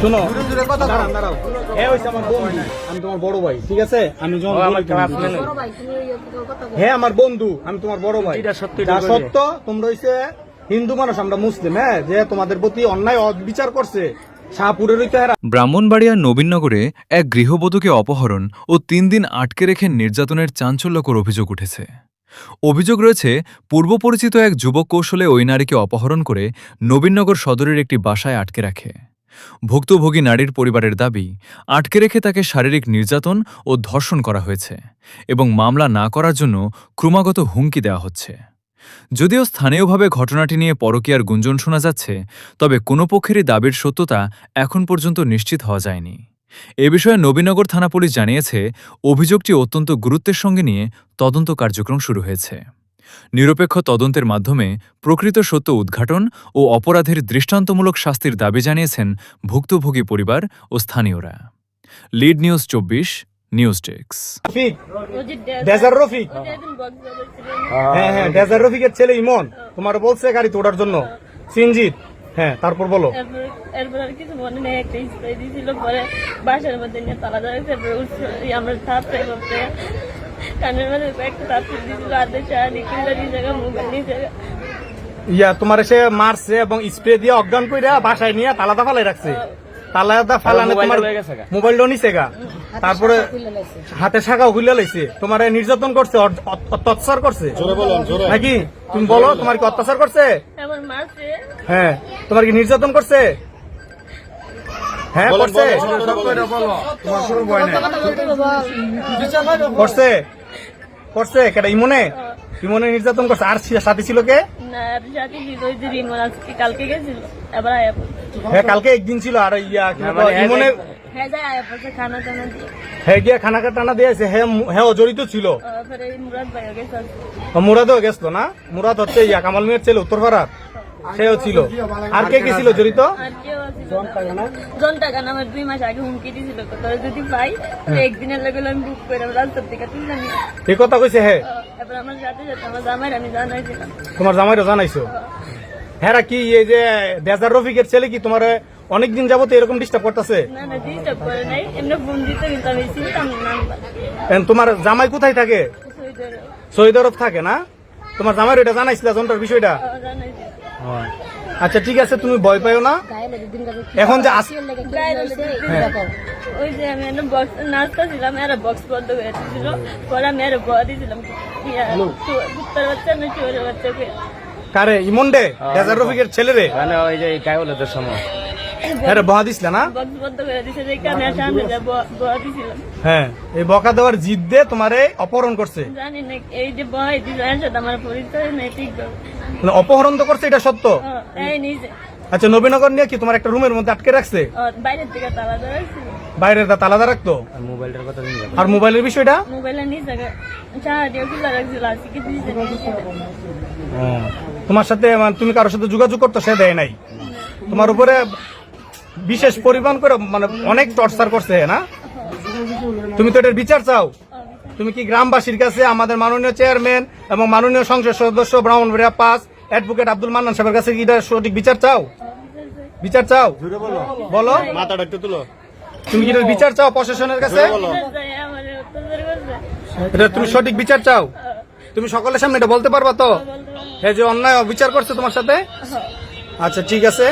শোনো, দাঁড়াও। হ্যাঁ হইছে আমার বন্ধু, আমি তোমার বড় ভাই, ঠিক আছে? আমি হ্যাঁ আমার বন্ধু, আমি তোমার বড় ভাই। যা সত্য, তোমরা হইছে হিন্দু মানুষ, আমরা মুসলিম। হ্যাঁ, যে তোমাদের প্রতি অন্যায় বিচার করছে শাহপুরের ব্রাহ্মণবাড়িয়ার নবীনগরে এক গৃহবধূকে অপহরণ ও ৩ দিন আটকে রেখে নির্যাতনের চাঞ্চল্যকর অভিযোগ উঠেছে। অভিযোগ রয়েছে, পূর্বপরিচিত এক যুবক কৌশলে ওই নারীকে অপহরণ করে নবীনগর সদরের একটি বাসায় আটকে রাখে। ভুক্তভোগী নারীর পরিবারের দাবি, আটকে রেখে তাকে শারীরিক নির্যাতন ও ধর্ষণ করা হয়েছে এবং মামলা না করার জন্য ক্রমাগত হুমকি দেওয়া হচ্ছে। যদিও স্থানীয়ভাবে ঘটনাটি নিয়ে পরকীয়ার গুঞ্জন শোনা যাচ্ছে, তবে কোনো পক্ষেরই দাবির সত্যতা এখন পর্যন্ত নিশ্চিত হওয়া যায়নি। এ বিষয়ে নবীনগর থানা পুলিশ জানিয়েছে, অভিযোগটি অত্যন্ত গুরুত্বের সঙ্গে নিয়ে তদন্ত কার্যক্রম শুরু হয়েছে। নিরপেক্ষ তদন্তের মাধ্যমে প্রকৃত সত্য উদ্ঘাটন ও অপরাধের দৃষ্টান্তমূলক শাস্তির দাবি জানিয়েছেন ভুক্তভোগী পরিবার ও স্থানীয়রা। Lead news 24, news desk. Rafiq, হ্যাঁ ডেজার রফিকের ছেলে ইমন তোমার বলছে গাড়ি তোড়ার জন্য, সিনজিৎ। হ্যাঁ, তারপর বলো। এরপর আর কিছু মনে নেই, একটা স্প্রে দিয়েছিল, পরে বাসার মধ্যে নিয়ে তালা ধরেছে, আমরা থাপড়ে করতে কানের মধ্যে একটা থাপড়ে দিয়েছিল, হাতে চারি কিলো নিয়ে জায়গা মোবাইল নিয়ে জায়গা তোমার এসে মারছে এবং স্প্রে দিয়ে অজ্ঞান করে বাসায় নিয়ে তালাদা ফালাই রাখছে। তালাদা ফালানে তোমার মোবাইলটাও নিছে গা, তারপরে হাতে শাখাও খুলে লাইছে, তোমার নির্যাতন করছে, অত্যাচার করছে নাকি? তুমি বলো, তোমার কি অত্যাচার করছে? হ্যাঁ, তোমার কি নির্যাতন করছে? হ্যাঁ করছে, করছে করছে কেটা? ইমনে ইমনে নির্যাতন করছে। আর সাথে ছিল কে? কালকে গেছিল, হ্যাঁ কালকে একদিন ছিল। আর ইমনে হ্যাঁ গিয়া খানা টানা দিয়েছে, হ্যাঁ জড়িত ছিল। মুরাদও গেছিল না? মুরাদ হচ্ছে কামাল মিয়ার ছেলে, উত্তরপাড়ার, সেও ছিল। আর কে কে ছিল জড়িত? আমার 2 মাস আগে হুমকি দিয়েছিল, যদি পাই একদিনের লেগে আমি বুক করে রাস্তার দিকে তুলে নিয়ে এই কথা কইছে। হ্যাঁ, এবার আমার সাথে সাথে আমার জামাইর আমি জানাইছিলাম। তোমার জামাইরও জানাইছো? হ্যাঁ কি এই যে ডেজার রফিকের ছেলে কি তোমার অনেকদিন যাবত এরকম ডিস্টার্ব করতেছে? না না, ডিস্টার্ব করে নাই, এমনি ফোন দিতে, কিন্তু আমি চিনতাম না। তোমার জামাই কোথায় থাকে? সৌদি আরব থাকে না? তোমার জামাইর এটা জানাইছিল জনটার বিষয়টা? আচ্ছা ঠিক আছে, তুমি ভয় পাইও না। এখন যে ওই যে আমি নাস্তা ছিলাম, এরা বক্স বন্ধ হয়ে দিয়েছিল, পরে আমি এরা বয়া দিয়েছিলাম, কুত্তার বাচ্চা না চোরের বাচ্চাকে। কারে? ইমন্ডে ডেজার রফিকের ছেলে রে? ওই যে কায়লের সময় হ্যাঁ বহা দিছিল না? বক্স বন্ধ করে দিয়েছে, যে কানে সামনে বয়া দিয়েছিলাম। হ্যাঁ, এই বকা দেওয়ার জিদ দিয়ে তোমারে অপহরণ করছে। জানি না, এই যে বয় দিয়েছে এর সাথে আমার পরিচয় নেই ঠিক। অপহরণ তো করছে, এটা সত্য? এই নিজে। আচ্ছা, নবীনগর নিয়ে কি তোমার একটা রুমের মধ্যে আটকে রাখছে? বাইরের থেকে তালা ধরেছিল, বাইরের তালাদা রাখতো। মোবাইলটার কথা আর মোবাইলের বিষয়টা? মোবাইলের নিচে চাহাটিও খুলে রাখছিল, আর কি দিয়েছে। তোমার সাথে তুমি কারোর সাথে যোগাযোগ করতো, সে দেয় নাই? তোমার উপরে বিশেষ পরিমাণ করে মানে অনেক টর্চার করছে না? তুমি তো এটার বিচার চাও? তুমি কি গ্রামবাসীর কাছে, আমাদের মাননীয় চেয়ারম্যান এবং মাননীয় সংসদ সদস্য ব্রাহ্মণবাড়িয়া 5 অ্যাডভোকেট আব্দুল মান্নান সাহেবের কাছে কি এটা সঠিক বিচার চাও? বিচার চাও? বলো, মাথাটা একটু তুলো। তুমি কি বিচার চাও প্রশাসনের কাছে? এটা তুমি সঠিক বিচার চাও? তুমি সকলের সামনে এটা বলতে পারবা তো, এই যে অন্যায় বিচার করছে তোমার সাথে? আচ্ছা ঠিক আছে।